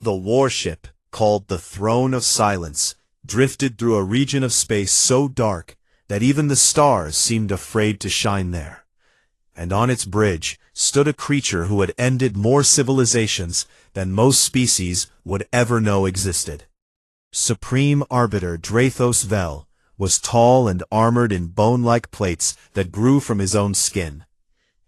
The warship, called the Throne of Silence, drifted through a region of space so dark that even the stars seemed afraid to shine there. And on its bridge stood a creature who had ended more civilizations than most species would ever know existed. Supreme Arbiter Drathos Vel was tall and armored in bone-like plates that grew from his own skin,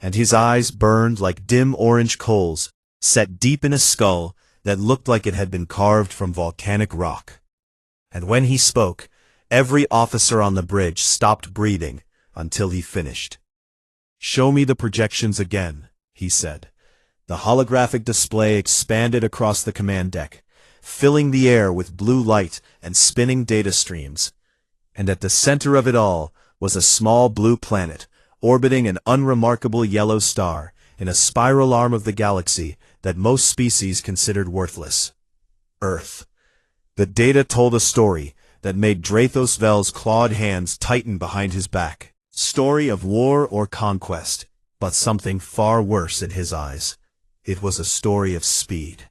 and his eyes burned like dim orange coals set deep in a skull that looked like it had been carved from volcanic rock. And when he spoke, every officer on the bridge stopped breathing until he finished. "Show me the projections again," he said. The holographic display expanded across the command deck, filling the air with blue light and spinning data streams. And at the center of it all was a small blue planet, orbiting an unremarkable yellow star in a spiral arm of the galaxy that most species considered worthless. Earth. The data told a story that made Drathos Vel's clawed hands tighten behind his back. Story of war or conquest, but something far worse in his eyes. It was a story of speed.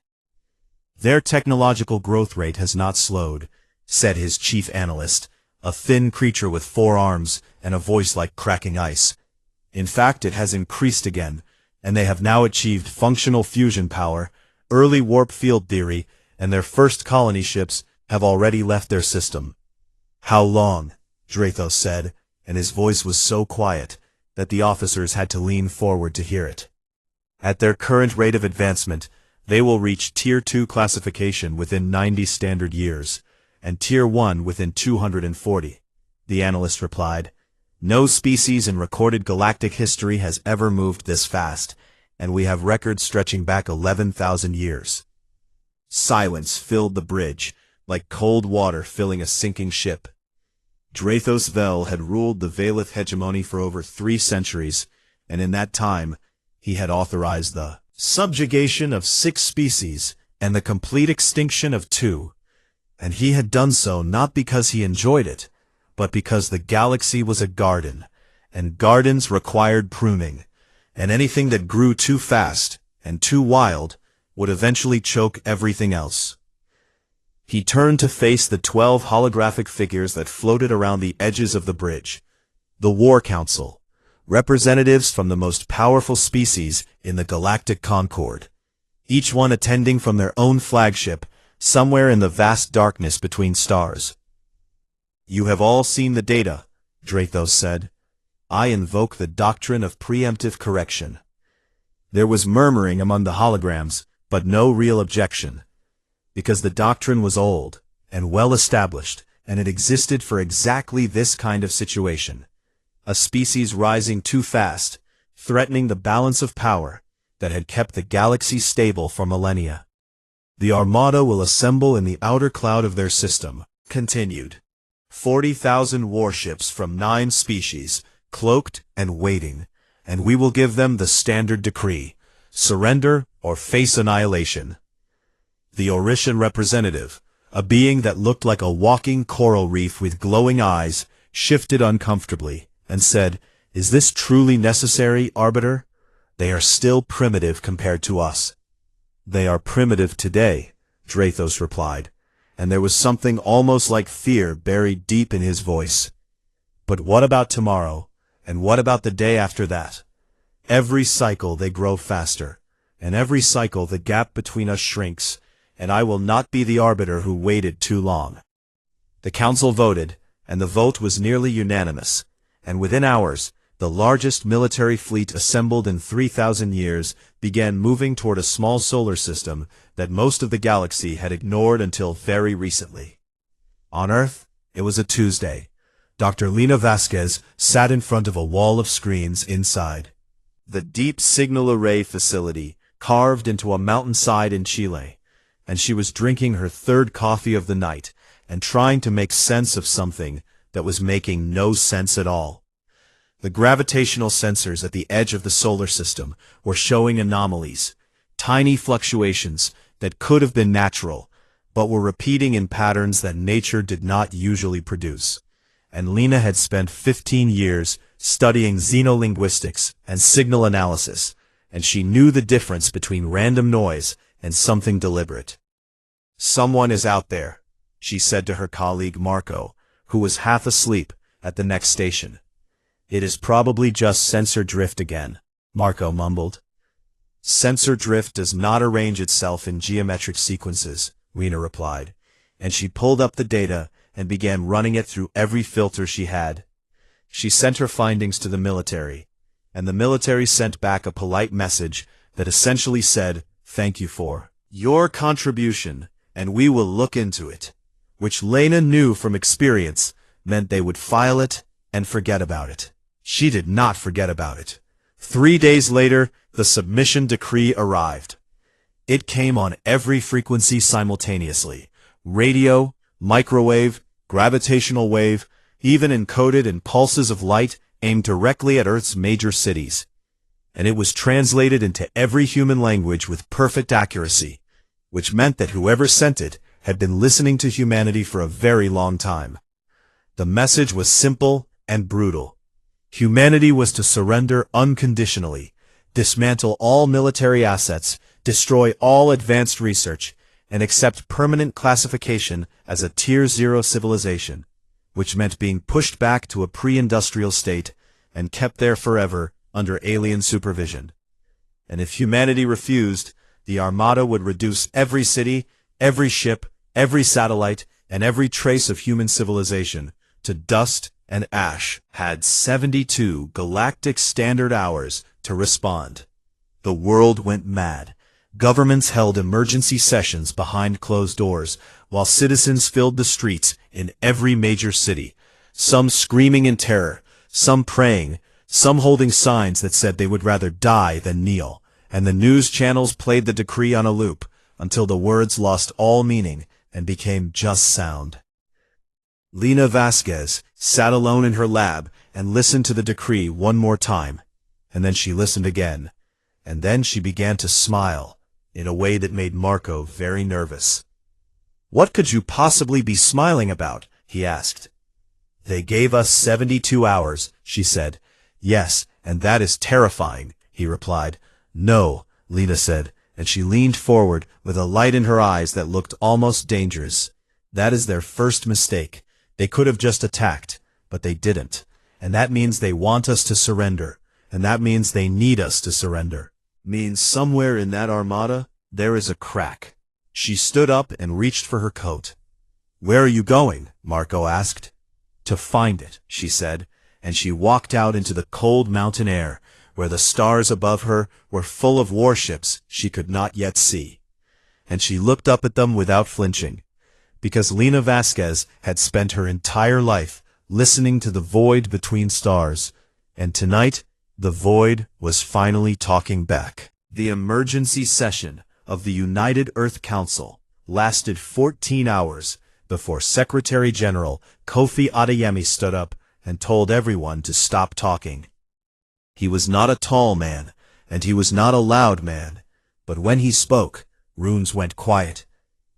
"Their technological growth rate has not slowed," said his chief analyst, a thin creature with 4 arms and a voice like cracking ice. "In fact, it has increased again, and they have now achieved functional fusion power, early warp field theory, and their first colony ships have already left their system." "How long?" Drathos said, and his voice was so quiet that the officers had to lean forward to hear it. "At their current rate of advancement, they will reach Tier 2 classification within 90 standard years, and Tier 1 within 240, the analyst replied. "No species in recorded galactic history has ever moved this fast, and we have records stretching back 11,000 years. Silence filled the bridge, like cold water filling a sinking ship. Drathos Vel had ruled the Velith hegemony for over 3 centuries, and in that time, he had authorized the subjugation of 6 species and the complete extinction of 2. And he had done so not because he enjoyed it, but because the galaxy was a garden, and gardens required pruning, and anything that grew too fast and too wild would eventually choke everything else." He turned to face the 12 holographic figures that floated around the edges of the bridge. The War Council, representatives from the most powerful species in the Galactic Concord, each one attending from their own flagship, somewhere in the vast darkness between stars. "You have all seen the data," Drathos said. "I invoke the doctrine of preemptive correction." There was murmuring among the holograms, but no real objection, because the doctrine was old and well established, and it existed for exactly this kind of situation. A species rising too fast, threatening the balance of power that had kept the galaxy stable for millennia. "The Armada will assemble in the outer cloud of their system," continued. 40,000 warships from 9 species, cloaked and waiting, and we will give them the standard decree: surrender or face annihilation. The Orishan representative, a being that looked like a walking coral reef with glowing eyes, shifted uncomfortably and said, "Is this truly necessary, Arbiter? They are still primitive compared to us." "They are primitive today," Drathos replied, and there was something almost like fear buried deep in his voice. "But what about tomorrow, and what about the day after that? Every cycle they grow faster, and every cycle the gap between us shrinks, and I will not be the arbiter who waited too long." The council voted, and the vote was nearly unanimous, and within hours, the largest military fleet assembled in 3,000 years began moving toward a small solar system that most of the galaxy had ignored until very recently. On Earth, it was a Tuesday. Dr. Lena Vasquez sat in front of a wall of screens inside the Deep Signal Array facility carved into a mountainside in Chile, and she was drinking her 3rd coffee of the night and trying to make sense of something that was making no sense at all. The gravitational sensors at the edge of the solar system were showing anomalies, tiny fluctuations that could have been natural, but were repeating in patterns that nature did not usually produce. And Lena had spent 15 years studying xenolinguistics and signal analysis, and she knew the difference between random noise and something deliberate. "Someone is out there," she said to her colleague Marco, who was half asleep at the next station. "It is probably just sensor drift again," Marco mumbled. "Sensor drift does not arrange itself in geometric sequences," Rena replied, and she pulled up the data and began running it through every filter she had. She sent her findings to the military, and the military sent back a polite message that essentially said, "Thank you for your contribution, and we will look into it," which Lena knew from experience meant they would file it and forget about it. She did not forget about it. 3 days later, the submission decree arrived. It came on every frequency simultaneously: radio, microwave, gravitational wave, even encoded in pulses of light aimed directly at Earth's major cities. And it was translated into every human language with perfect accuracy, which meant that whoever sent it had been listening to humanity for a very long time. The message was simple and brutal. Humanity was to surrender unconditionally, dismantle all military assets, destroy all advanced research, and accept permanent classification as a Tier 0 civilization, which meant being pushed back to a pre-industrial state and kept there forever under alien supervision. And if humanity refused, the Armada would reduce every city, every ship, every satellite, and every trace of human civilization to dust and ash. Had 72 galactic standard hours to respond. The world went mad. Governments held emergency sessions behind closed doors, while citizens filled the streets in every major city, some screaming in terror, some praying, some holding signs that said they would rather die than kneel, and the news channels played the decree on a loop until the words lost all meaning and became just sound. Lena Vasquez sat alone in her lab and listened to the decree one more time, and then she listened again, and then she began to smile in a way that made Marco very nervous. "What could you possibly be smiling about?" he asked. "They gave us 72 hours, she said. "Yes, and that is terrifying," he replied. "No," Lena said, and she leaned forward with a light in her eyes that looked almost dangerous. "That is their first mistake. They could have just attacked, but they didn't. And that means they want us to surrender, and that means they need us to surrender. Means somewhere in that armada, there is a crack." She stood up and reached for her coat. "Where are you going?" Marco asked. "To find it," she said, and she walked out into the cold mountain air, where the stars above her were full of warships she could not yet see. And she looked up at them without flinching, because Lena Vasquez had spent her entire life listening to the void between stars, and tonight the void was finally talking back. The emergency session of the United Earth Council lasted 14 hours before Secretary General Kofi Adeyemi stood up and told everyone to stop talking. He was not a tall man, and he was not a loud man, but when he spoke, rooms went quiet,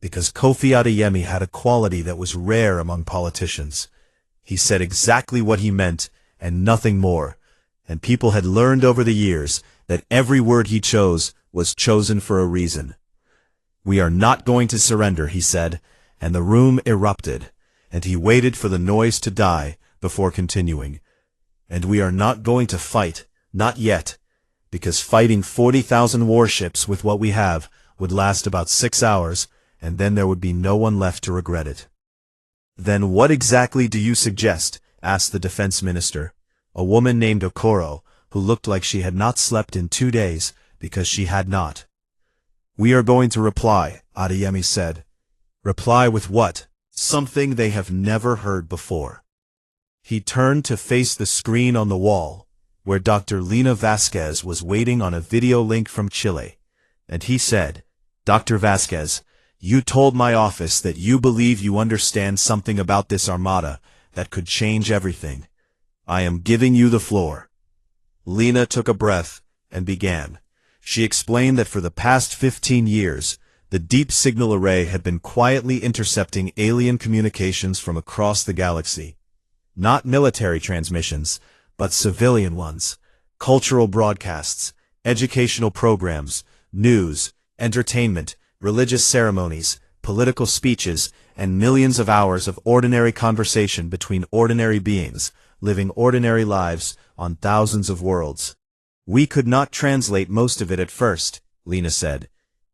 because Kofi Adeyemi had a quality that was rare among politicians. He said exactly what he meant, and nothing more, and people had learned over the years that every word he chose was chosen for a reason. "We are not going to surrender," he said, and the room erupted, and he waited for the noise to die before continuing. "And we are not going to fight, not yet, because fighting 40,000 warships with what we have would last about 6 hours, and then there would be no one left to regret it." "Then what exactly do you suggest?" asked the defense minister, a woman named Okoro, who looked like she had not slept in 2 days, because she had not. "We are going to reply," Adeyemi said. "Reply with what?" "Something they have never heard before." He turned to face the screen on the wall, where Dr. Lena Vasquez was waiting on a video link from Chile, and he said, "Dr. Vasquez, you told my office that you believe you understand something about this armada that could change everything. I am giving you the floor." Lena took a breath and began. She explained that for the past 15 years, the Deep Signal Array had been quietly intercepting alien communications from across the galaxy. Not military transmissions, but civilian ones, cultural broadcasts, educational programs, news, entertainment, religious ceremonies, political speeches, and millions of hours of ordinary conversation between ordinary beings, living ordinary lives on thousands of worlds. We could not translate most of it at first, Lena said.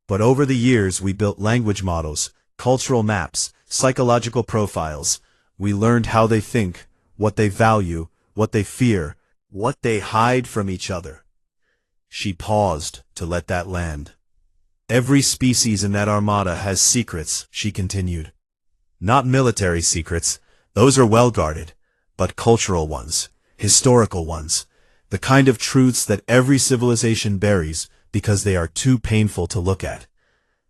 But over the years we built language models, cultural maps, psychological profiles. We learned how they think, what they value, what they fear, what they hide from each other. She paused to let that land. Every species in that armada has secrets, she continued. Not military secrets, those are well guarded, but cultural ones, historical ones, the kind of truths that every civilization buries because they are too painful to look at.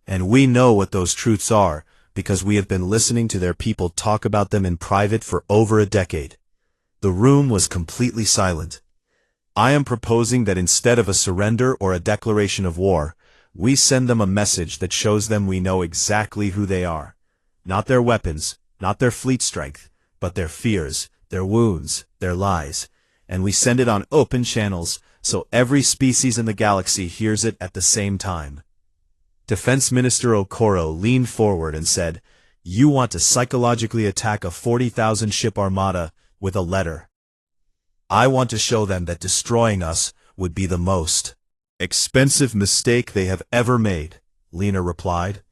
And we know what those truths are because we have been listening to their people talk about them in private for over a decade. The room was completely silent. I am proposing that instead of a surrender or a declaration of war, we send them a message that shows them we know exactly who they are. Not their weapons, not their fleet strength, but their fears, their wounds, their lies. And we send it on open channels so every species in the galaxy hears it at the same time. Defense Minister Okoro leaned forward and said, "You want to psychologically attack a 40,000-ship armada with a letter. I want to show them that destroying us would be the most expensive mistake they have ever made," Lena replied.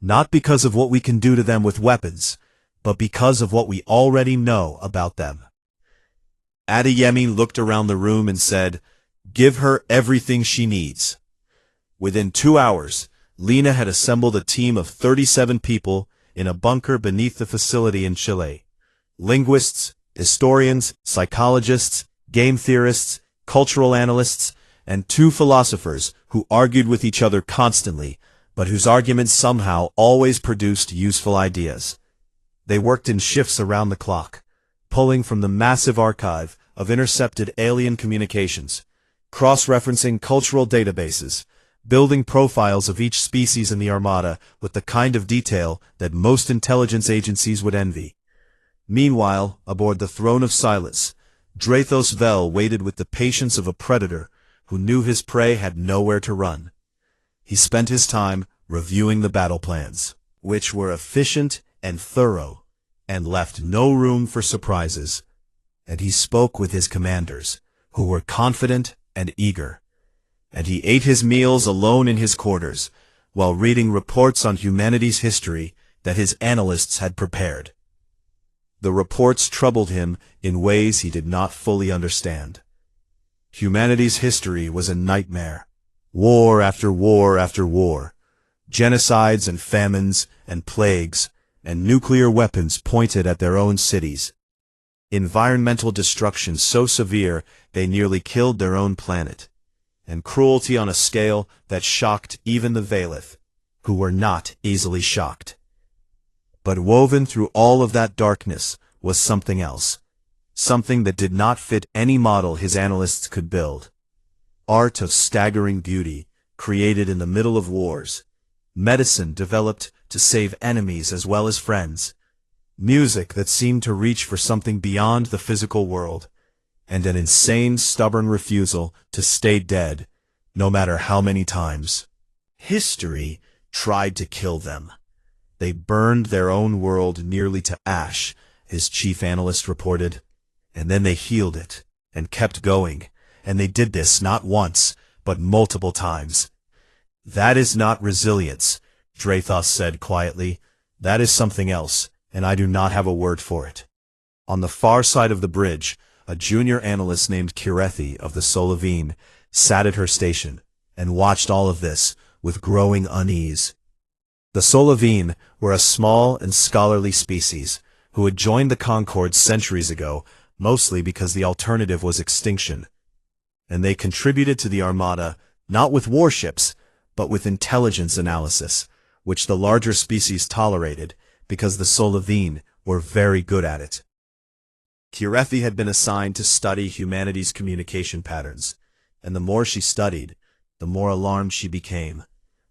"Not because of what we can do to them with weapons, but because of what we already know about them." Adeyemi looked around the room and said, "Give her everything she needs." Within 2 hours, Lena had assembled a team of 37 people in a bunker beneath the facility in Chile. Linguists, historians, psychologists, game theorists, cultural analysts, and 2 philosophers who argued with each other constantly, but whose arguments somehow always produced useful ideas. They worked in shifts around the clock, pulling from the massive archive of intercepted alien communications, cross-referencing cultural databases, building profiles of each species in the armada with the kind of detail that most intelligence agencies would envy. Meanwhile, aboard the Throne of Silence, Drathos Vel waited with the patience of a predator who knew his prey had nowhere to run. He spent his time reviewing the battle plans, which were efficient and thorough, and left no room for surprises. And he spoke with his commanders, who were confident and eager. And he ate his meals alone in his quarters, while reading reports on humanity's history that his analysts had prepared. The reports troubled him in ways he did not fully understand. Humanity's history was a nightmare. War after war after war. Genocides and famines and plagues and nuclear weapons pointed at their own cities. Environmental destruction so severe they nearly killed their own planet. And cruelty on a scale that shocked even the Velith, who were not easily shocked. But woven through all of that darkness was something else. Something that did not fit any model his analysts could build. Art of staggering beauty, created in the middle of wars. Medicine developed to save enemies as well as friends. Music that seemed to reach for something beyond the physical world. And an insane, stubborn refusal to stay dead, no matter how many times. History tried to kill them. They burned their own world nearly to ash, his chief analyst reported. And then they healed it, and kept going, and they did this not once, but multiple times. "That is not resilience," Drathos said quietly. "That is something else, and I do not have a word for it." On the far side of the bridge, a junior analyst named Kirethi of the Solavine sat at her station, and watched all of this with growing unease. The Solavine were a small and scholarly species, who had joined the Concord centuries ago, mostly because the alternative was extinction. And they contributed to the Armada, not with warships, but with intelligence analysis, which the larger species tolerated, because the Solavine were very good at it. Kirethi had been assigned to study humanity's communication patterns, and the more she studied, the more alarmed she became,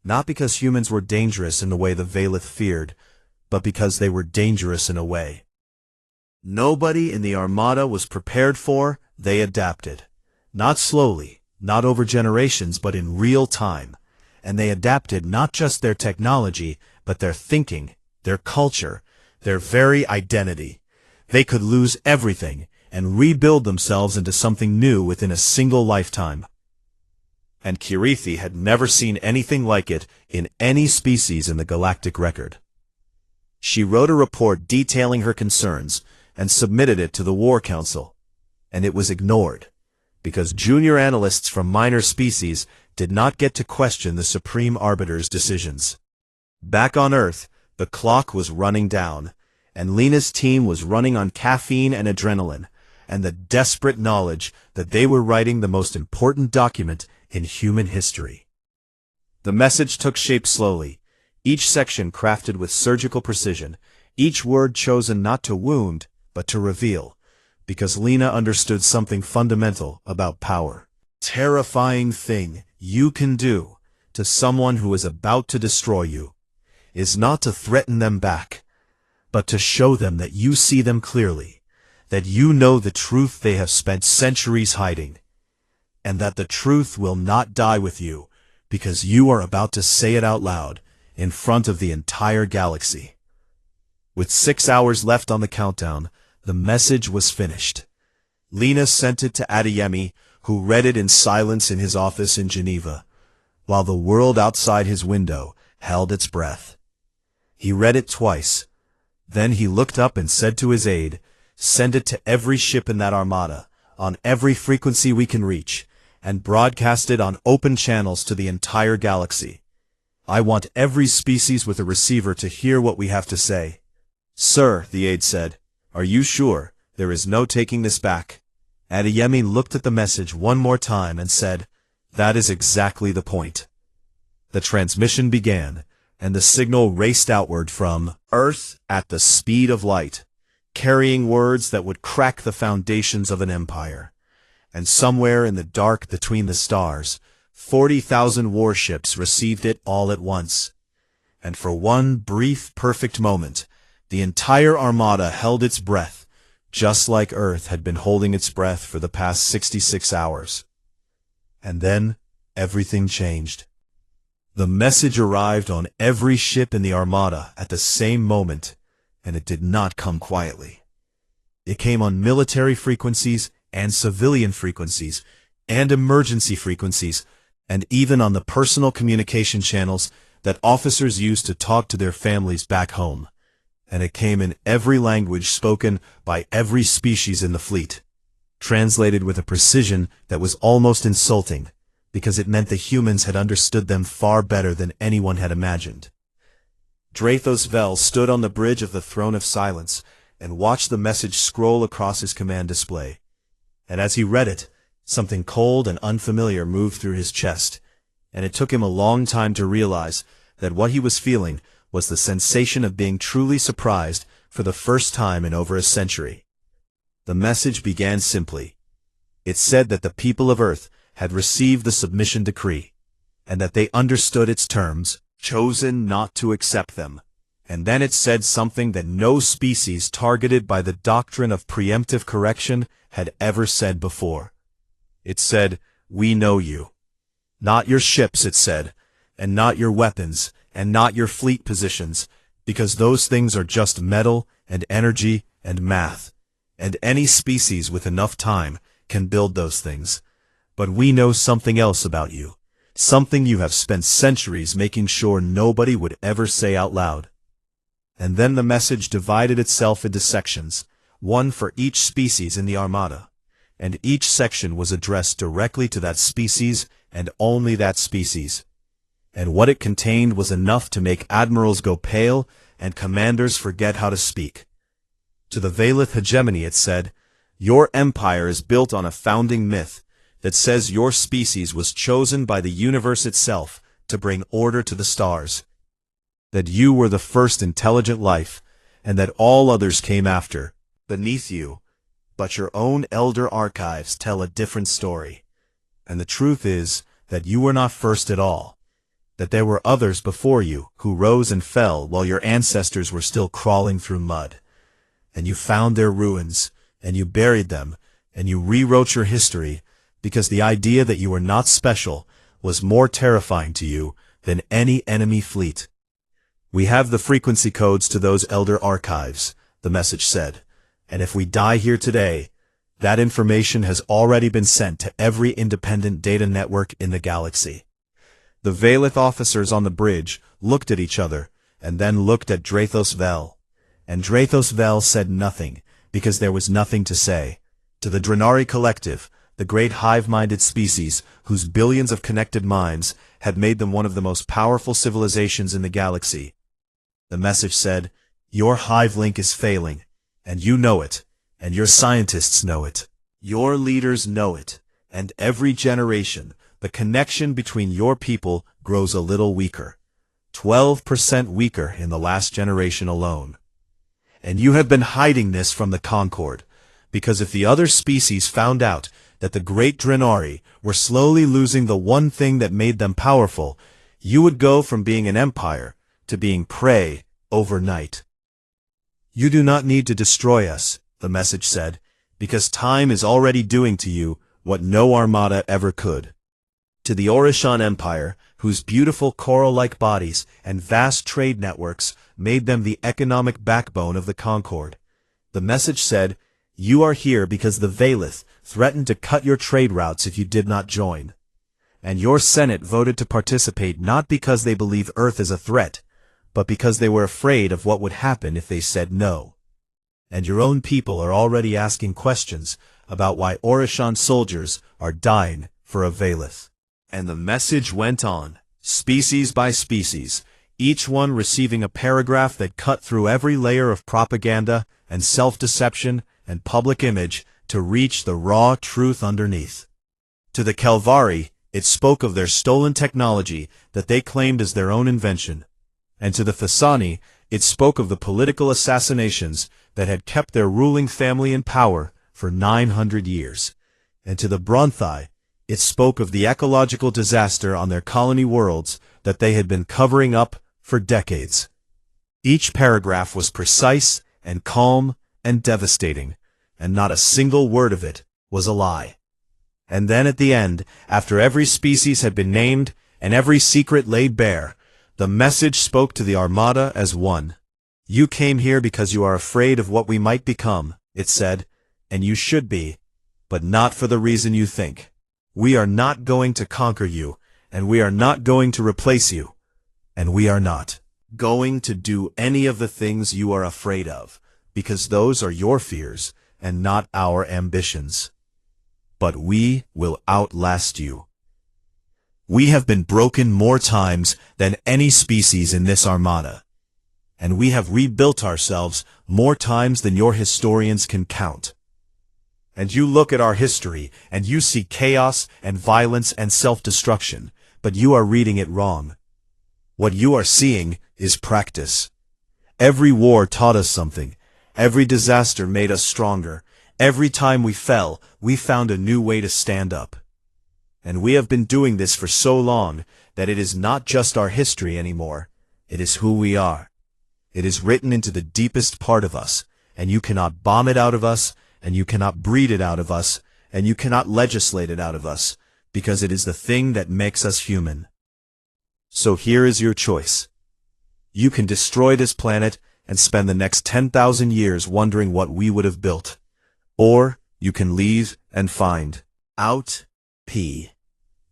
not because humans were dangerous in the way the Velith feared, but because they were dangerous in a way nobody in the Armada was prepared for. They adapted. Not slowly, not over generations, but in real time. And they adapted not just their technology, but their thinking, their culture, their very identity. They could lose everything and rebuild themselves into something new within a single lifetime. And Kirithi had never seen anything like it in any species in the galactic record. She wrote a report detailing her concerns and submitted it to the War Council, and it was ignored, because junior analysts from minor species did not get to question the Supreme Arbiter's decisions. Back on Earth, the clock was running down, and Lena's team was running on caffeine and adrenaline, and the desperate knowledge that they were writing the most important document in human history. The message took shape slowly, each section crafted with surgical precision, each word chosen not to wound, but to reveal, because Lena understood something fundamental about power. Terrifying thing you can do to someone who is about to destroy you is not to threaten them back, but to show them that you see them clearly, that you know the truth they have spent centuries hiding, and that the truth will not die with you because you are about to say it out loud in front of the entire galaxy. With 6 hours left on the countdown, the message was finished. Lena sent it to Adeyemi, who read it in silence in his office in Geneva, while the world outside his window held its breath. He read it twice. Then he looked up and said to his aide, "Send it to every ship in that armada, on every frequency we can reach, and broadcast it on open channels to the entire galaxy. I want every species with a receiver to hear what we have to say." "Sir," the aide said, "are you sure there is no taking this back?" Adeyemi looked at the message one more time and said, "That is exactly the point." The transmission began, and the signal raced outward from Earth at the speed of light, carrying words that would crack the foundations of an empire. And somewhere in the dark between the stars, 40,000 warships received it all at once. And for one brief, perfect moment, the entire armada held its breath, just like Earth had been holding its breath for the past 66 hours. And then, everything changed. The message arrived on every ship in the armada at the same moment, and it did not come quietly. It came on military frequencies and civilian frequencies and emergency frequencies, and even on the personal communication channels that officers used to talk to their families back home. And it came in every language spoken by every species in the fleet, translated with a precision that was almost insulting, because it meant the humans had understood them far better than anyone had imagined. Drathos Vel stood on the bridge of the Throne of Silence and watched the message scroll across his command display. And as he read it, something cold and unfamiliar moved through his chest, and it took him a long time to realize that what he was feeling was the sensation of being truly surprised for the first time in over a century. The message began simply. It said that the people of Earth had received the submission decree, and that they understood its terms, chosen not to accept them. And then it said something that no species targeted by the doctrine of preemptive correction had ever said before. It said, "We know you. Not your ships," it said, "and not your weapons, and not your fleet positions, because those things are just metal and energy and math, and any species with enough time can build those things. But we know something else about you, something you have spent centuries making sure nobody would ever say out loud." And then the message divided itself into sections, one for each species in the armada, and each section was addressed directly to that species and only that species. And what it contained was enough to make admirals go pale and commanders forget how to speak. To the Valith hegemony it said, "Your empire is built on a founding myth that says your species was chosen by the universe itself to bring order to the stars. That you were the first intelligent life, and that all others came after, beneath you. But your own elder archives tell a different story. And the truth is that you were not first at all. That there were others before you who rose and fell while your ancestors were still crawling through mud. And you found their ruins, and you buried them, and you rewrote your history, because the idea that you were not special was more terrifying to you than any enemy fleet. We have the frequency codes to those elder archives, the message said, and if we die here today, that information has already been sent to every independent data network in the galaxy. The Velith officers on the bridge looked at each other, and then looked at Drathos Vel. And Drathos Vel said nothing, because there was nothing to say. To the Drenari Collective, the great hive-minded species, whose billions of connected minds had made them one of the most powerful civilizations in the galaxy. The message said, "Your hive link is failing, and you know it, and your scientists know it. Your leaders know it, and every generation, the connection between your people grows a little weaker. 12% weaker in the last generation alone. And you have been hiding this from the Concord, because if the other species found out that the great Drenari were slowly losing the one thing that made them powerful, you would go from being an empire to being prey overnight. You do not need to destroy us," the message said, "because time is already doing to you what no armada ever could." To the Orishan Empire, whose beautiful coral-like bodies and vast trade networks made them the economic backbone of the Concord, the message said, "You are here because the Velith threatened to cut your trade routes if you did not join. And your Senate voted to participate not because they believe Earth is a threat, but because they were afraid of what would happen if they said no. And your own people are already asking questions about why Orishan soldiers are dying for a Velith." And the message went on, species by species, each one receiving a paragraph that cut through every layer of propaganda and self-deception and public image to reach the raw truth underneath. To the Kelvari, it spoke of their stolen technology that they claimed as their own invention. And to the Thasani, it spoke of the political assassinations that had kept their ruling family in power for 900 years. And to the Bronthai, it spoke of the ecological disaster on their colony worlds that they had been covering up for decades. Each paragraph was precise and calm and devastating, and not a single word of it was a lie. And then at the end, after every species had been named and every secret laid bare, the message spoke to the Armada as one. "You came here because you are afraid of what we might become," it said, "and you should be, but not for the reason you think. We are not going to conquer you, and we are not going to replace you, and we are not going to do any of the things you are afraid of, because those are your fears and not our ambitions. But we will outlast you. We have been broken more times than any species in this armada, and we have rebuilt ourselves more times than your historians can count. And you look at our history, and you see chaos and violence and self-destruction, but you are reading it wrong. What you are seeing is practice. Every war taught us something. Every disaster made us stronger. Every time we fell, we found a new way to stand up. And we have been doing this for so long that it is not just our history anymore. It is who we are. It is written into the deepest part of us, and you cannot bomb it out of us, and you cannot breed it out of us, and you cannot legislate it out of us, because it is the thing that makes us human. So here is your choice. You can destroy this planet and spend the next 10,000 years wondering what we would have built. Or you can leave and find out. P.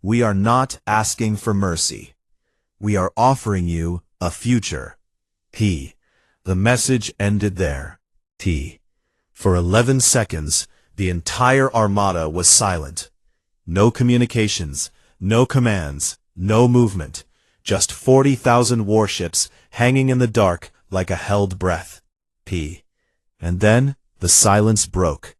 We are not asking for mercy. We are offering you a future. P. The message ended there. T. For 11 seconds, the entire armada was silent. No communications, no commands, no movement. Just 40,000 warships hanging in the dark like a held breath. P. And then the silence broke.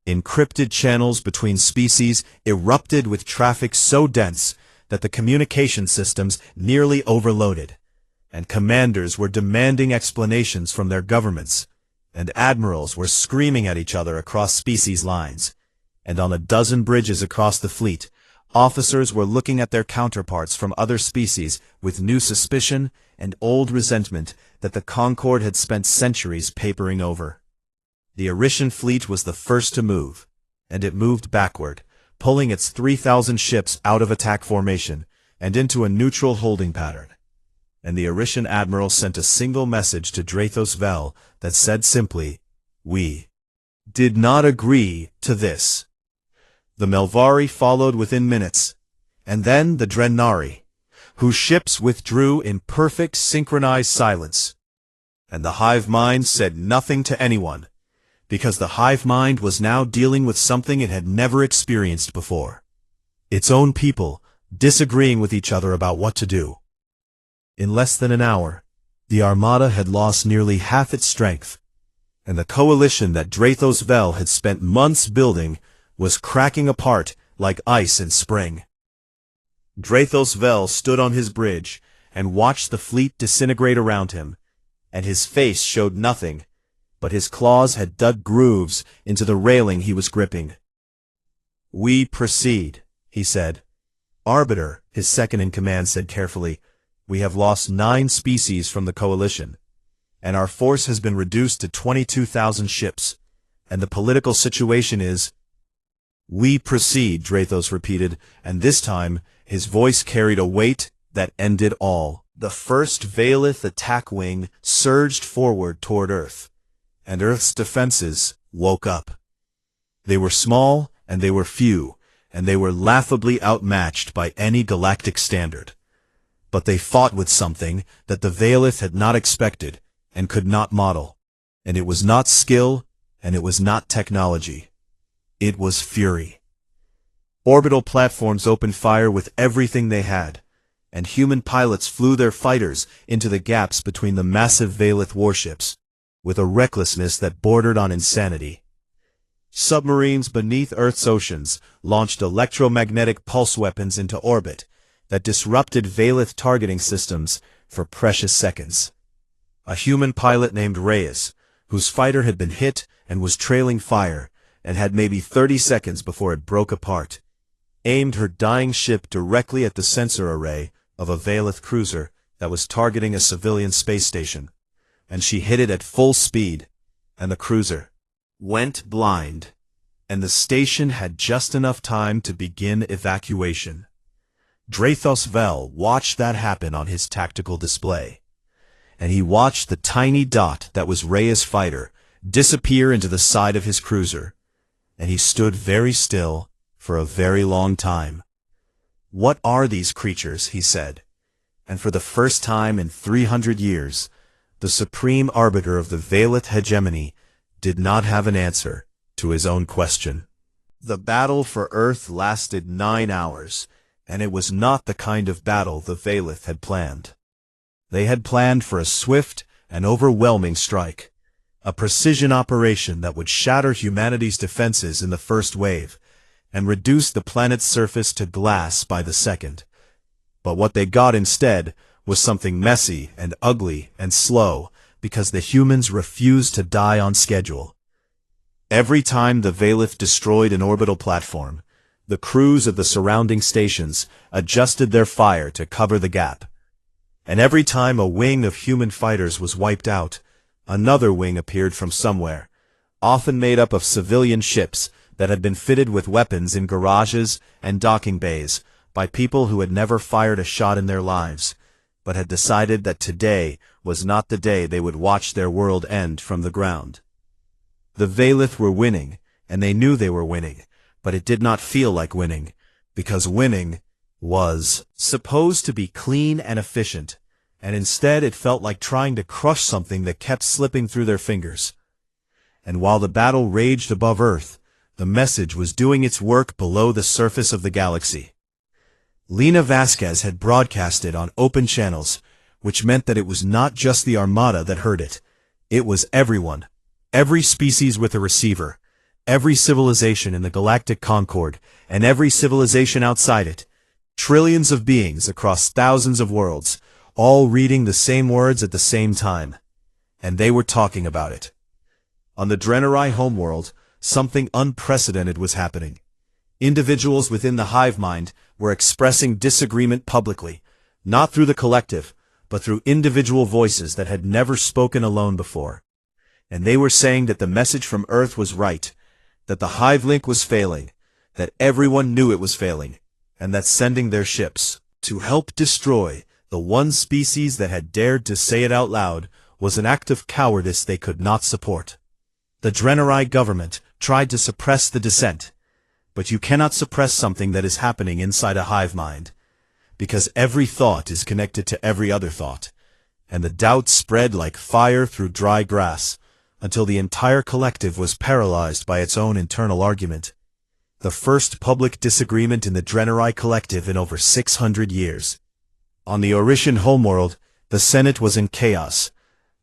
Encrypted channels between species erupted with traffic so dense that the communication systems nearly overloaded, and commanders were demanding explanations from their governments, and admirals were screaming at each other across species lines, and on a dozen bridges across the fleet, officers were looking at their counterparts from other species with new suspicion and old resentment that the Concord had spent centuries papering over. The Arishan fleet was the first to move, and it moved backward, pulling its 3,000 ships out of attack formation and into a neutral holding pattern. and the Aritian admiral sent a single message to Drathos Vel that said simply, "We did not agree to this." The Melvari followed within minutes, and then the Drenari, whose ships withdrew in perfect synchronized silence. And the hive mind said nothing to anyone, because the hive mind was now dealing with something it had never experienced before. Its own people disagreeing with each other about what to do. In less than an hour, the Armada had lost nearly half its strength, and the coalition that Drathos Vel had spent months building was cracking apart like ice in spring. Drathos Vel stood on his bridge and watched the fleet disintegrate around him, and his face showed nothing, but his claws had dug grooves into the railing he was gripping. "We proceed," he said. "Arbiter," his second-in-command said carefully, "we have lost 9 species from the coalition, and our force has been reduced to 22,000 ships, and the political situation is—" "We proceed," Drathos repeated, and this time his voice carried a weight that ended all. The first Valith attack wing surged forward toward Earth, and Earth's defenses woke up. They were small, and they were few, and they were laughably outmatched by any galactic standard. But they fought with something that the Valith had not expected and could not model, and it was not skill, and it was not technology. It was fury. Orbital platforms opened fire with everything they had, and human pilots flew their fighters into the gaps between the massive Valith warships, with a recklessness that bordered on insanity. Submarines beneath Earth's oceans launched electromagnetic pulse weapons into orbit that disrupted Valith targeting systems for precious seconds. A human pilot named Reyes, whose fighter had been hit and was trailing fire, and had maybe 30 seconds before it broke apart, aimed her dying ship directly at the sensor array of a Valith cruiser that was targeting a civilian space station, and she hit it at full speed, and the cruiser went blind, and the station had just enough time to begin evacuation. Drathos Vel watched that happen on his tactical display, and he watched the tiny dot that was Reyes' fighter disappear into the side of his cruiser, and he stood very still for a very long time. "What are these creatures?" he said, and for the first time in 300 years, the supreme arbiter of the Valith hegemony did not have an answer to his own question. The battle for Earth lasted 9 hours, and it was not the kind of battle the Valith had planned. They had planned for a swift and overwhelming strike, a precision operation that would shatter humanity's defenses in the first wave, and reduce the planet's surface to glass by the second. But what they got instead was something messy and ugly and slow, because the humans refused to die on schedule. Every time the Valith destroyed an orbital platform, the crews of the surrounding stations adjusted their fire to cover the gap. And every time a wing of human fighters was wiped out, another wing appeared from somewhere, often made up of civilian ships that had been fitted with weapons in garages and docking bays by people who had never fired a shot in their lives, but had decided that today was not the day they would watch their world end from the ground. The Valith were winning, and they knew they were winning, but it did not feel like winning, because winning was supposed to be clean and efficient, and instead it felt like trying to crush something that kept slipping through their fingers. And while the battle raged above Earth, the message was doing its work below the surface of the galaxy. Lena Vasquez had broadcast it on open channels, which meant that it was not just the Armada that heard it. It was everyone, every species with a receiver, every civilization in the galactic concord, and every civilization outside it. Trillions of beings across thousands of worlds, all reading the same words at the same time. And they were talking about it. On the Drenari homeworld, something unprecedented was happening. Individuals within the hive mind were expressing disagreement publicly, not through the collective, but through individual voices that had never spoken alone before. And they were saying that the message from Earth was right, that the hive link was failing, that everyone knew it was failing, and that sending their ships to help destroy The one species that had dared to say it out loud was an act of cowardice they could not support. The Draenei government tried to suppress the dissent, but you cannot suppress something that is happening inside a hive mind, because every thought is connected to every other thought, and the doubt spread like fire through dry grass, until the entire collective was paralyzed by its own internal argument. The first public disagreement in the Draenei collective in over 600 years. On the Orician homeworld, the Senate was in chaos,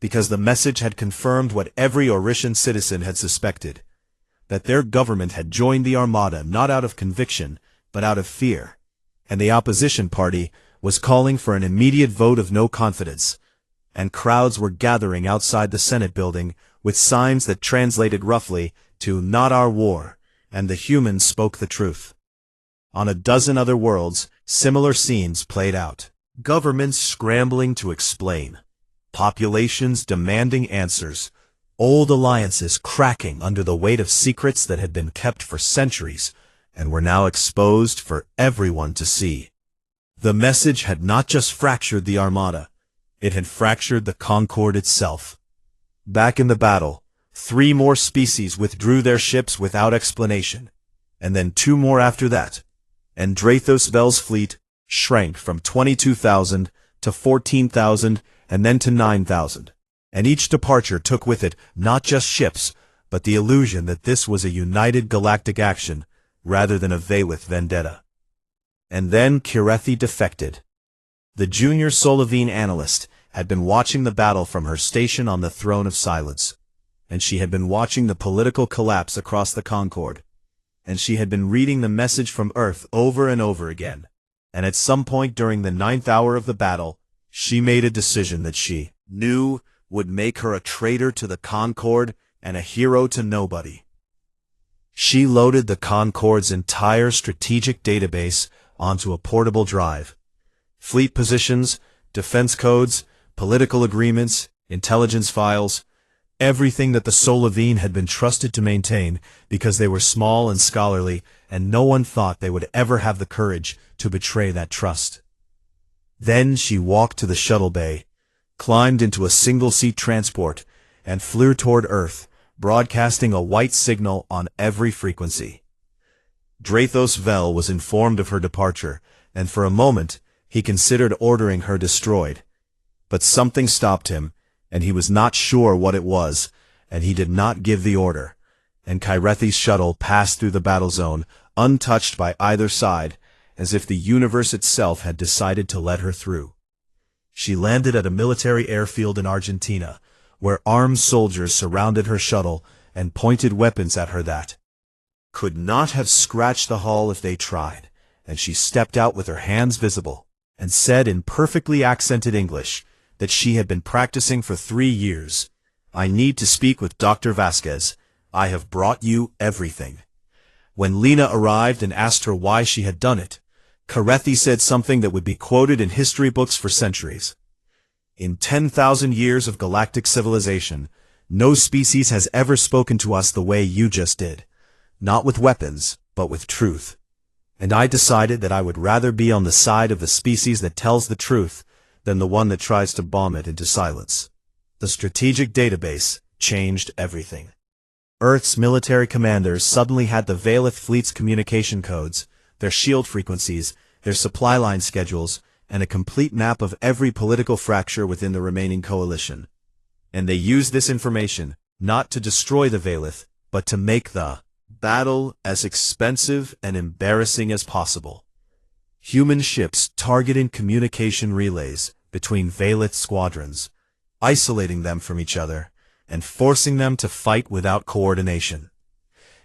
because the message had confirmed what every Orician citizen had suspected, that their government had joined the Armada not out of conviction, but out of fear, and the opposition party was calling for an immediate vote of no confidence, and crowds were gathering outside the Senate building with signs that translated roughly to "Not our war," and the humans spoke the truth. On a dozen other worlds, similar scenes played out. Governments scrambling to explain, populations demanding answers, old alliances cracking under the weight of secrets that had been kept for centuries and were now exposed for everyone to see. The message had not just fractured the Armada, it had fractured the Concord itself. Back in the battle, 3 more species withdrew their ships without explanation, and then 2 more after that, and Drathos Vel's fleet shrank from 22,000 to 14,000 and then to 9,000. And each departure took with it not just ships, but the illusion that this was a united galactic action rather than a Velith vendetta. And then Kirethi defected. The junior Solovene analyst had been watching the battle from her station on the Throne of Silence, and she had been watching the political collapse across the Concord, and she had been reading the message from Earth over and over again. And at some point during the 9th hour of the battle, she made a decision that she knew would make her a traitor to the Concord and a hero to nobody. She loaded the Concord's entire strategic database onto a portable drive. Fleet positions, defense codes, political agreements, intelligence files, everything that the Solovene had been trusted to maintain because they were small and scholarly, and no one thought they would ever have the courage to betray that trust. Then she walked to the shuttle bay, climbed into a single-seat transport, and flew toward Earth, broadcasting a white signal on every frequency. Drathos Vel was informed of her departure, and for a moment he considered ordering her destroyed. But something stopped him, and he was not sure what it was, and he did not give the order, and Kirethi's shuttle passed through the battle zone, untouched by either side, as if the universe itself had decided to let her through. She landed at a military airfield in Argentina, where armed soldiers surrounded her shuttle and pointed weapons at her that could not have scratched the hull if they tried, and she stepped out with her hands visible, and said in perfectly accented English that she had been practicing for 3 years, "I need to speak with Dr. Vasquez. I have brought you everything." When Lena arrived and asked her why she had done it, Kirethi said something that would be quoted in history books for centuries. "In 10,000 years of galactic civilization, no species has ever spoken to us the way you just did. Not with weapons, but with truth. And I decided that I would rather be on the side of the species that tells the truth than the one that tries to bomb it into silence." The strategic database changed everything. Earth's military commanders suddenly had the Velith fleet's communication codes, their shield frequencies, their supply line schedules, and a complete map of every political fracture within the remaining coalition. And they used this information not to destroy the Velith, but to make the battle as expensive and embarrassing as possible. Human ships targeting communication relays between Velith squadrons, isolating them from each other, and forcing them to fight without coordination.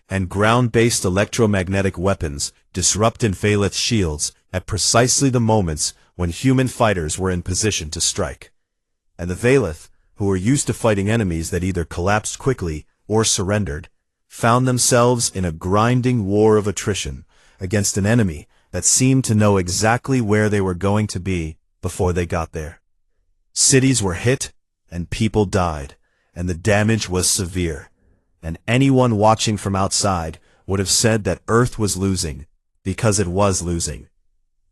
And ground-based electromagnetic weapons disrupted Velith shields at precisely the moments when human fighters were in position to strike. And the Velith, who were used to fighting enemies that either collapsed quickly or surrendered, found themselves in a grinding war of attrition against an enemy that seemed to know exactly where they were going to be before they got there. Cities were hit, and people died, and the damage was severe. And anyone watching from outside would have said that Earth was losing, because it was losing.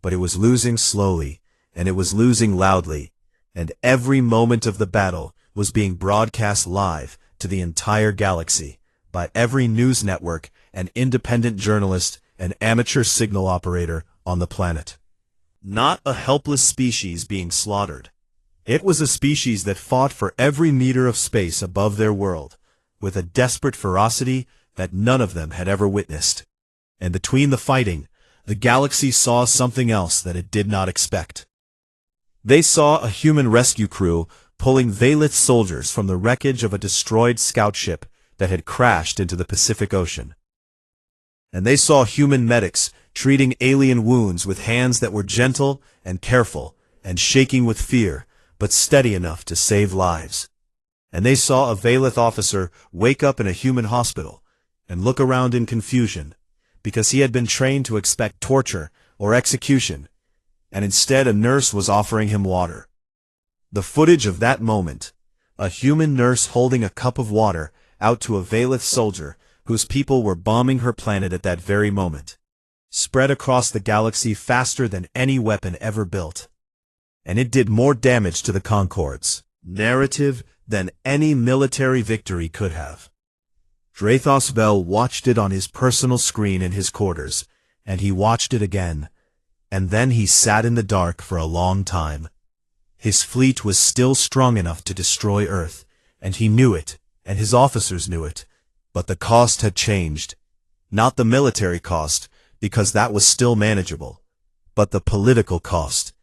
But it was losing slowly, and it was losing loudly, and every moment of the battle was being broadcast live to the entire galaxy by every news network and independent journalist and amateur signal operator on the planet. Not a helpless species being slaughtered. It was a species that fought for every meter of space above their world, with a desperate ferocity that none of them had ever witnessed. And between the fighting, the galaxy saw something else that it did not expect. They saw a human rescue crew pulling Velith soldiers from the wreckage of a destroyed scout ship that had crashed into the Pacific Ocean. And they saw human medics treating alien wounds with hands that were gentle and careful and shaking with fear, but steady enough to save lives. And they saw a Velith officer wake up in a human hospital and look around in confusion, because he had been trained to expect torture or execution, and instead a nurse was offering him water. The footage of that moment, a human nurse holding a cup of water out to a Velith soldier whose people were bombing her planet at that very moment, spread across the galaxy faster than any weapon ever built. And it did more damage to the Concords' narrative than any military victory could have. Dreythos Vel watched it on his personal screen in his quarters, and he watched it again, and then he sat in the dark for a long time. His fleet was still strong enough to destroy Earth, and he knew it, and his officers knew it, but the cost had changed. Not the military cost, because that was still manageable, but the political cost,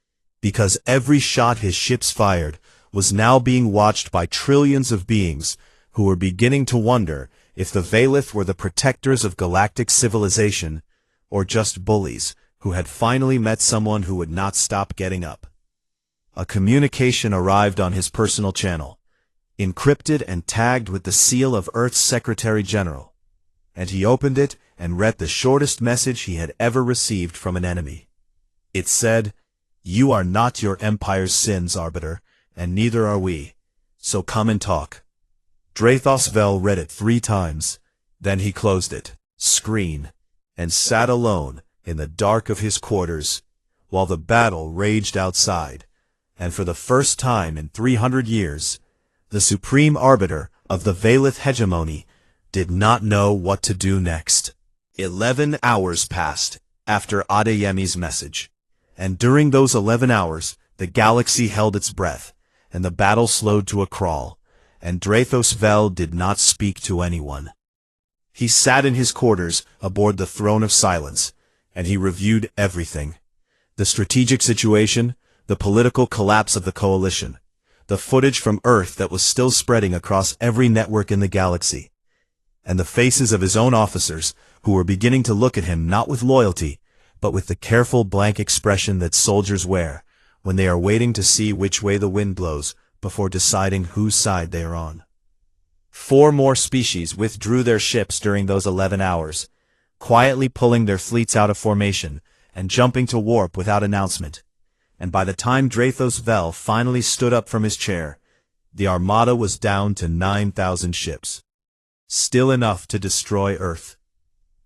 because every shot his ships fired was now being watched by trillions of beings who were beginning to wonder if the Velith were the protectors of galactic civilization, or just bullies who had finally met someone who would not stop getting up. A communication arrived on his personal channel, encrypted and tagged with the seal of Earth's Secretary General, and he opened it and read the shortest message he had ever received from an enemy. It said, "You are not your empire's sins, Arbiter, and neither are we, so come and talk." Dreythos Vel read it 3 times, then he closed it, screen, and sat alone in the dark of his quarters, while the battle raged outside, and for the first time in 300 years, the supreme arbiter of the Velith hegemony did not know what to do next. 11 hours passed after Adeyemi's message, and during those 11 hours, the galaxy held its breath, and the battle slowed to a crawl, and Dreythos Vel did not speak to anyone. He sat in his quarters aboard the Throne of Silence, and he reviewed everything. The strategic situation, the political collapse of the coalition, the footage from Earth that was still spreading across every network in the galaxy, and the faces of his own officers who were beginning to look at him not with loyalty, but with the careful blank expression that soldiers wear when they are waiting to see which way the wind blows before deciding whose side they are on. 4 more species withdrew their ships during those 11 hours, quietly pulling their fleets out of formation and jumping to warp without announcement. And by the time Dreythos Vel finally stood up from his chair, the armada was down to 9,000 ships. Still enough to destroy Earth.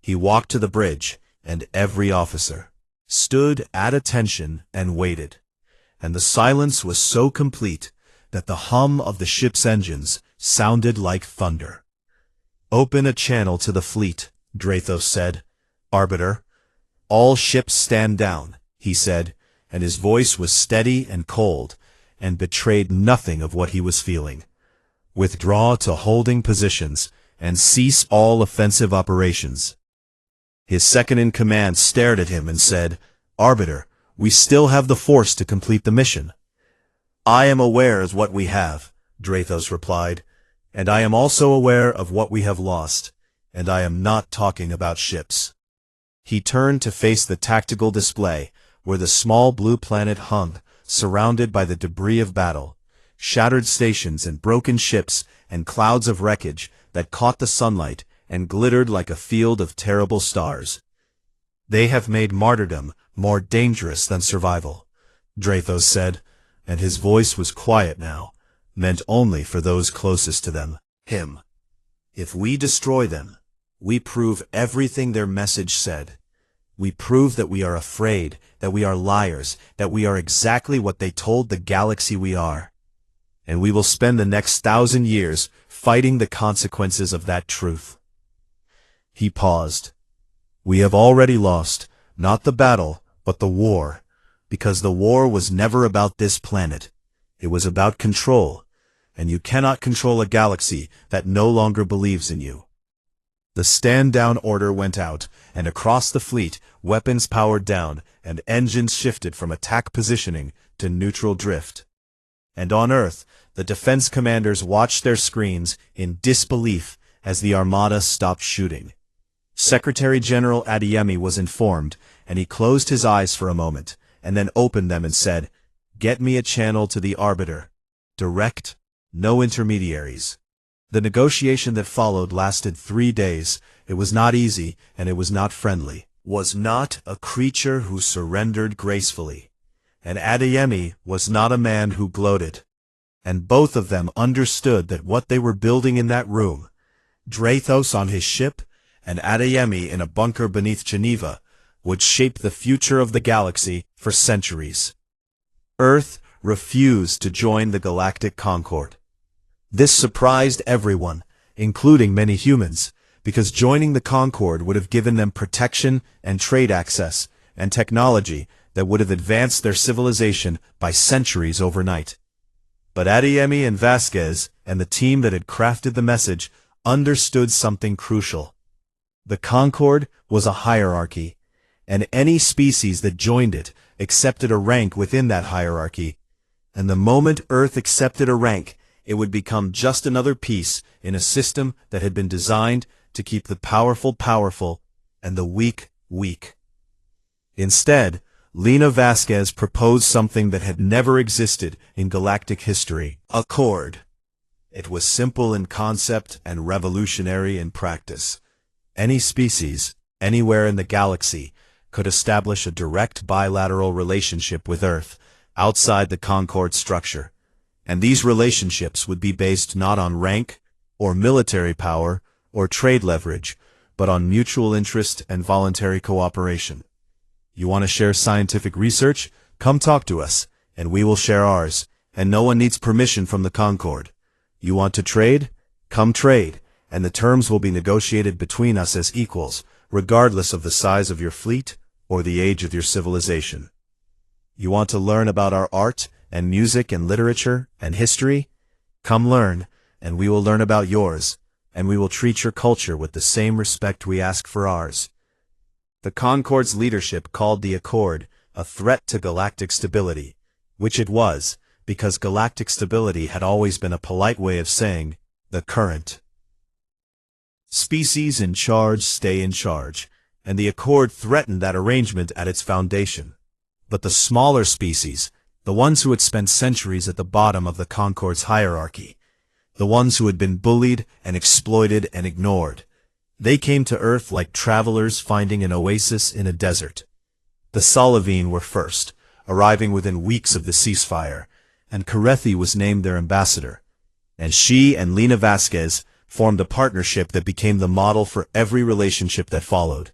He walked to the bridge, and every officer stood at attention and waited. And the silence was so complete that the hum of the ship's engines sounded like thunder. "Open a channel to the fleet," Dreythos said. "Arbiter." "All ships stand down," he said, and his voice was steady and cold, and betrayed nothing of what he was feeling. "Withdraw to holding positions, and cease all offensive operations." His second-in-command stared at him and said, "Arbiter, we still have the force to complete the mission." "I am aware of what we have," Dreythos replied, "and I am also aware of what we have lost, and I am not talking about ships." He turned to face the tactical display, where the small blue planet hung, surrounded by the debris of battle, shattered stations and broken ships and clouds of wreckage that caught the sunlight and glittered like a field of terrible stars. "They have made martyrdom more dangerous than survival," Dreythos said, and his voice was quiet now, meant only for those closest to them, him. "If we destroy them, we prove everything their message said. We prove that we are afraid, that we are liars, that we are exactly what they told the galaxy we are. And we will spend the next 1,000 years fighting the consequences of that truth." He paused. "We have already lost, not the battle, but the war, because the war was never about this planet. It was about control, and you cannot control a galaxy that no longer believes in you." The stand-down order went out, and across the fleet, weapons powered down, and engines shifted from attack positioning to neutral drift. And on Earth, the defense commanders watched their screens in disbelief as the Armada stopped shooting. Secretary General Adeyemi was informed, and he closed his eyes for a moment, and then opened them and said, "Get me a channel to the Arbiter. Direct, no intermediaries." The negotiation that followed lasted 3 days. It was not easy, and it was not friendly. Was not a creature who surrendered gracefully. And Adeyemi was not a man who gloated. And both of them understood that what they were building in that room, Dreythos on his ship, and Adeyemi in a bunker beneath Geneva, would shape the future of the galaxy for centuries. Earth refused to join the Galactic Concord. This surprised everyone, including many humans, because joining the Concord would have given them protection and trade access, and technology that would have advanced their civilization by centuries overnight. But Adeyemi and Vasquez, and the team that had crafted the message, understood something crucial. The Concord was a hierarchy, and any species that joined it accepted a rank within that hierarchy, and the moment Earth accepted a rank, it would become just another piece in a system that had been designed to keep the powerful powerful and the weak weak. Instead, Lena Vasquez proposed something that had never existed in galactic history: accord. It was simple in concept and revolutionary in practice. Any species, anywhere in the galaxy, could establish a direct bilateral relationship with Earth outside the Concord structure. And these relationships would be based not on rank, or military power, or trade leverage, but on mutual interest and voluntary cooperation. You want to share scientific research? Come talk to us, and we will share ours, and no one needs permission from the Concord. You want to trade? Come trade, and the terms will be negotiated between us as equals, regardless of the size of your fleet or the age of your civilization. You want to learn about our art and music and literature and history? Come learn, and we will learn about yours, and we will treat your culture with the same respect we ask for ours. The Concord's leadership called the Accord a threat to galactic stability, which it was, because galactic stability had always been a polite way of saying the current. Species in charge stay in charge, and the Accord threatened that arrangement at its foundation. But the smaller species, the ones who had spent centuries at the bottom of the Concord's hierarchy, the ones who had been bullied and exploited and ignored, they came to Earth like travelers finding an oasis in a desert. The Solovine were first, arriving within weeks of the ceasefire, and Carethi was named their ambassador. And she and Lena Vasquez formed a partnership that became the model for every relationship that followed,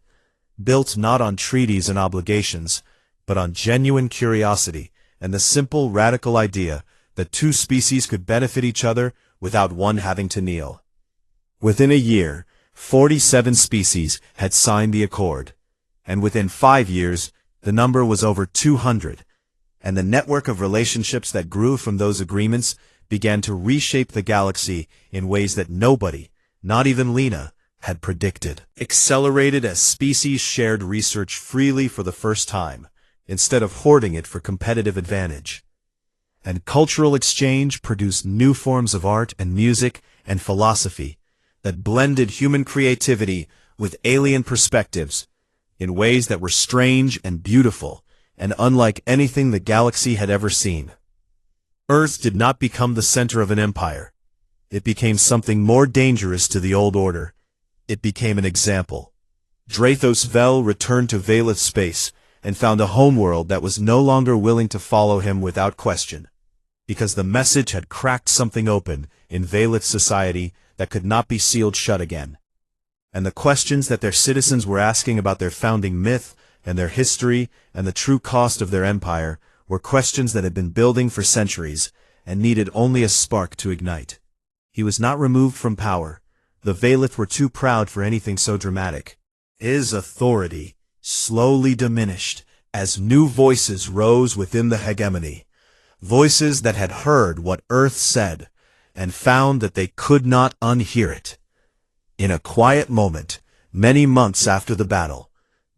built not on treaties and obligations, but on genuine curiosity and the simple, radical idea that two species could benefit each other without one having to kneel. Within a year, 47 species had signed the Accord, and within 5 years, the number was over 200, and the network of relationships that grew from those agreements began to reshape the galaxy in ways that nobody, not even Lena, had predicted. Accelerated as species shared research freely for the first time, instead of hoarding it for competitive advantage. And cultural exchange produced new forms of art and music and philosophy that blended human creativity with alien perspectives in ways that were strange and beautiful and unlike anything the galaxy had ever seen. Earth did not become the center of an empire. It became something more dangerous to the old order. It became an example. Dreythos Vel returned to Velith space and found a homeworld that was no longer willing to follow him without question, because the message had cracked something open in Velith society that could not be sealed shut again. And the questions that their citizens were asking about their founding myth and their history, and the true cost of their empire were questions that had been building for centuries and needed only a spark to ignite. He was not removed from power. The Velith were too proud for anything so dramatic. His authority slowly diminished as new voices rose within the hegemony, voices that had heard what Earth said and found that they could not unhear it. In a quiet moment, many months after the battle,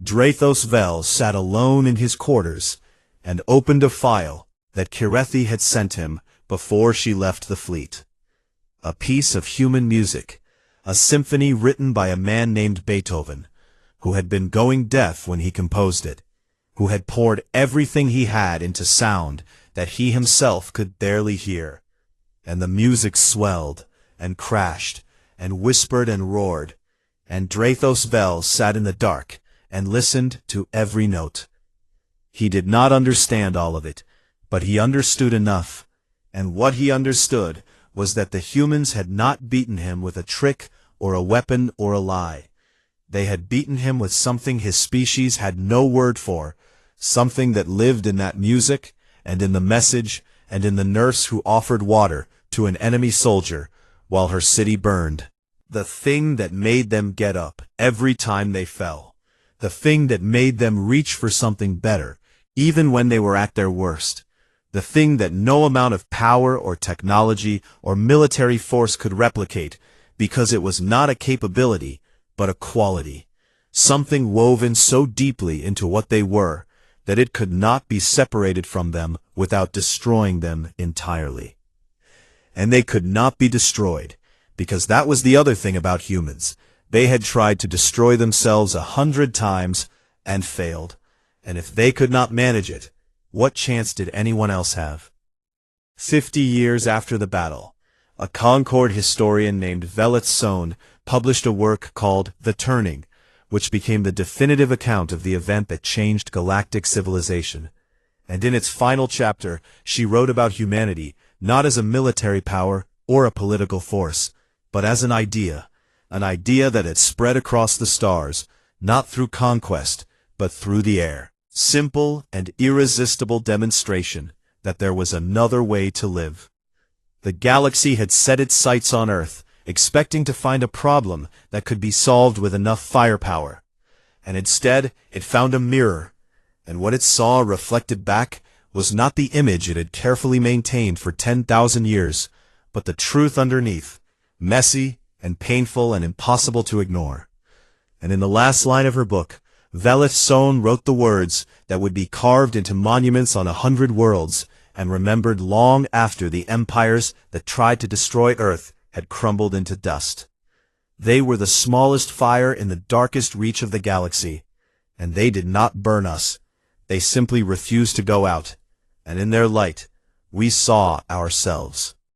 Drathos Vel sat alone in his quarters and opened a file that Kirethi had sent him before she left the fleet. A piece of human music, a symphony written by a man named Beethoven, who had been going deaf when he composed it, who had poured everything he had into sound that he himself could barely hear. And the music swelled and crashed and whispered and roared, and Drathos Vel sat in the dark and listened to every note. He did not understand all of it, but he understood enough, and what he understood was that the humans had not beaten him with a trick or a weapon or a lie. They had beaten him with something his species had no word for, something that lived in that music, and in the message, and in the nurse who offered water to an enemy soldier while her city burned. The thing that made them get up every time they fell. The thing that made them reach for something better, even when they were at their worst. The thing that no amount of power or technology or military force could replicate, because it was not a capability, but a quality. Something woven so deeply into what they were, that it could not be separated from them without destroying them entirely. And they could not be destroyed, because that was the other thing about humans. They had tried to destroy themselves 100 times and failed. And if they could not manage it, what chance did anyone else have? 50 years after the battle, a Concord historian named Velith Sohn published a work called The Turning, which became the definitive account of the event that changed galactic civilization. And in its final chapter, she wrote about humanity not as a military power or a political force, but as an idea that had spread across the stars, not through conquest, but through the air. Simple and irresistible demonstration that there was another way to live. The galaxy had set its sights on Earth, expecting to find a problem that could be solved with enough firepower. And instead, it found a mirror, and what it saw reflected back was not the image it had carefully maintained for 10,000 years, but the truth underneath, messy and painful and impossible to ignore. And in the last line of her book, Velith Sohn wrote the words that would be carved into monuments on 100 worlds and remembered long after the empires that tried to destroy Earth had crumbled into dust. They were the smallest fire in the darkest reach of the galaxy, and they did not burn us. They simply refused to go out, and in their light, we saw ourselves.